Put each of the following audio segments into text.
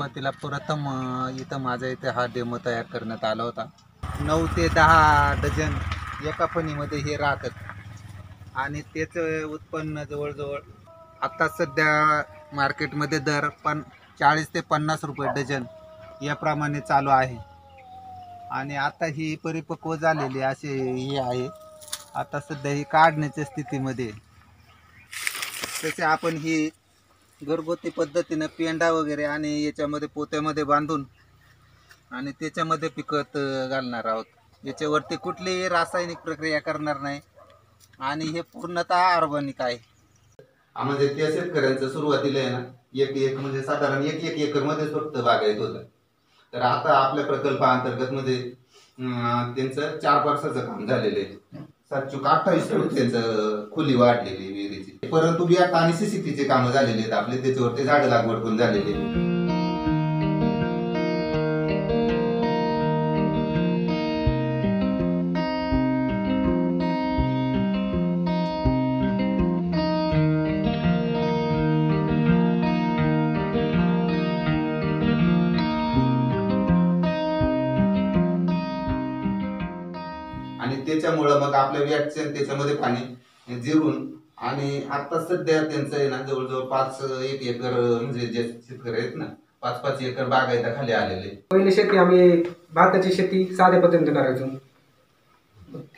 सुरुवातीला प्रथम इथं माझ्या इथे हा डेमो तयार करण्यात आला होता. 9 ते 10 डझन एका फणीमध्ये हे राहतात आणि त्याचं उत्पन्न जवळजवळ आता सध्या मार्केटमध्ये दर 40 ते 50 रुपये डझन याप्रमाणे चालू आहे. आणि आता ही परिपक्व झालेली असे ही आहे. आता सध्या ही काढण्याच्या स्थितीमध्ये. तसे आपण ही घरगुती पद्धतीने पेंडा वगैरे आणि याच्यामध्ये पोत्यामध्ये बांधून आणि त्याच्यामध्ये पिकत घालणार आहोत. याच्यावरती कुठलीही रासायनिक प्रक्रिया करणार नाही आणि हे पूर्णतः ऑर्गॅनिक आहे. म्हणजे त्या शेतकऱ्यांचं सुरुवातीला आहे ना एक म्हणजे साधारण एक एकर मध्ये फक्त बागायत होतं. तर आता आपल्या प्रकल्पाअंतर्गत मध्ये त्यांचं 4 वर्षाचं काम झालेलं आहे. 728 फूट त्यांचं खोली वाढलेली विहिरीची. परंतु बियाट आणि सीसीटीचे कामं झालेले आहेत आपले, त्याच्यावरती झाड लागवड पण झालेली आहे. आणि त्याच्यामुळं मग आपल्या व्याटचे त्याच्यामध्ये पाणी जिरून आणि आता सध्या त्यांचं आहे ना जवळजवळ 1 एकर म्हणजे जे शेतकरी आहेत ना 5 एकर बागायता खाली आलेले. पहिली शेती आम्ही भाताची शेती साध्या पद्धतीने करायचो.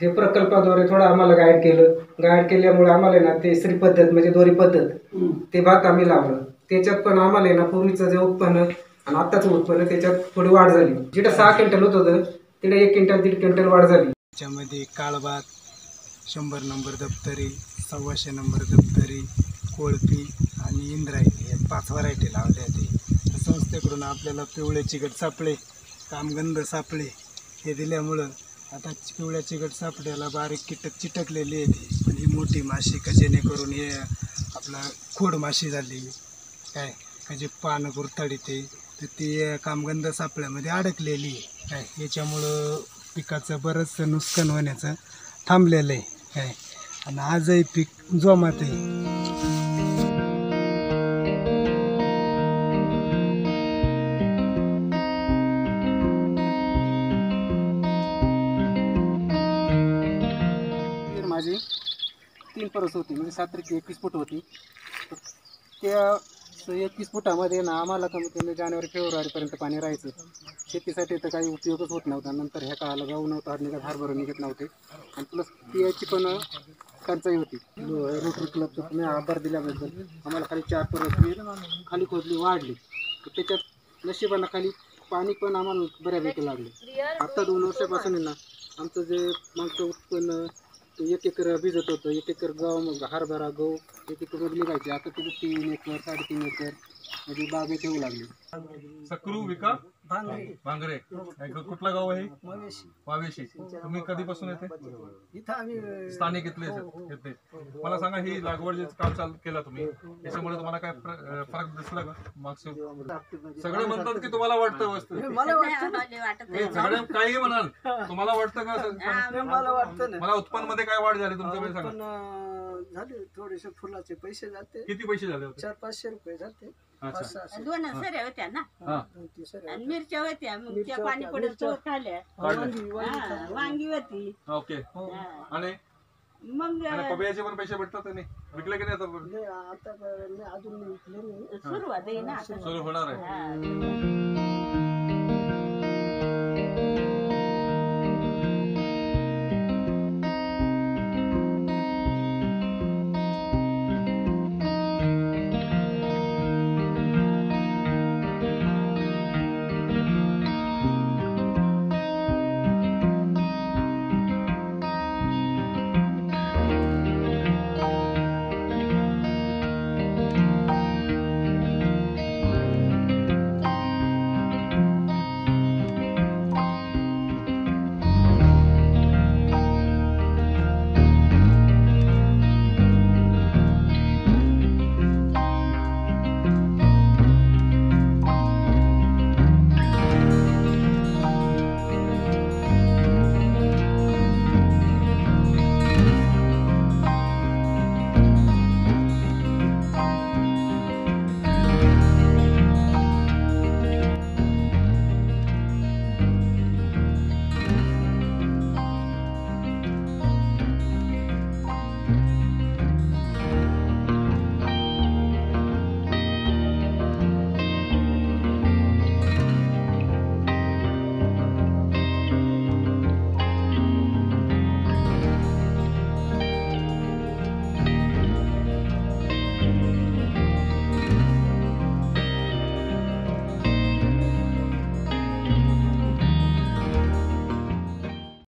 हे प्रकल्पाद्वारे थोडं आम्हाला गाईड केल्यामुळे आम्हाला ना ते श्री पद्धत म्हणजे दोरी पद्धत ते भात आम्ही लावलं. त्याच्यात पण आम्हाला ना पूर्वीचं जे उत्पन्न आणि आताचं उत्पन्न त्याच्यात थोडी वाढ झाली. जिथं 6 क्विंटल होत होतं तिथे 1 क्विंटल 1.5 क्विंटल वाढ झाली. त्याच्यामध्ये काळभात, 100 नंबर दप्तरी, 125 नंबर दप्तरी, कोळपी आणि इंद्रायणी या 5 व्हरायटी लावल्या ते संस्थेकडून आपल्याला पिवळे चिकट सापळे, कामगंध सापळे हे दिल्यामुळं आता पिवळ्या चिकट सापड्याला बारीक कीटक चिटकलेली आहे ती. पण ही मोठी माशी का जेणेकरून हे आपला खोड माशी झाली काय का जे पानं गुरताडीते तर ती कामगंध सापळ्यामध्ये अडकलेली आहे काय. याच्यामुळं पिकाचं बरंचसं नुकसान होण्याचं थांबलेलं आहे काय. आणि आजही पीक जोमात आहे. माझी 3 परस होती म्हणजे 7 × 21 फूट होती. त्या 21 फुटामध्ये ना आम्हाला कमीत कमी जानेवारी फेब्रुवारीपर्यंत पाणी राहायचं. शेतीसाठी तर काही उपयोगच होत नव्हता. नंतर ह्या काळाला गहू नव्हता निघत, हरभरा निघत नव्हते आणि प्लस पियाची पण टंचाई होती. रोटरी क्लबचा तुम्ही आभार दिल्याबद्दल आम्हाला खाली 4 परस खाली खोदली वाढली. तर त्याच्यात नशिबानं खाली पाणी पण आम्हाला बऱ्यापैकी लागले. आता 2 वर्षापासून ना आमचं जे मागचं उत्पन्न 1 एकर भिजत होतं. 1 एकर गहू हरभरा गहू 1 एकर मध्ये निघायचे. आता तिथे 3 एकर 3.5 एकर म्हणजे बागे ठेवू लागले. सक्रू विका भांगरे कुठला गाव आहे? वावेशी. तुम्ही कधीपासून येते? इथं आम्ही स्थानिक इथले येते. मला सांगा ही लागवड जे काम चालू केलं तुम्ही त्याच्यामुळे तुम्हाला काय फरक दिसला का? मागच्या सगळे म्हणतात की तुम्हाला वाटतं वस्तू सगळे काही म्हणाल तुम्हाला वाटतं का? मला वाटतं मला उत्पन्न मध्ये काय वाढ झाली तुमच्याकडे सांगा. झाले थोडेसे फुलाचे पैसे जाते. किती पैसे झाले होते? 400-500 रुपये जाते. 2 सऱ्या होत्या ना आणि मिरच्या होत्या. मग त्या पाणी पडत खाल्या. वांगी होती. ओके. आणि मग पपयाचे पण पैसे भेटतात नाही विकले की नाही? आता अजून सुरुवात आहे ना, सुरू होणार आहे.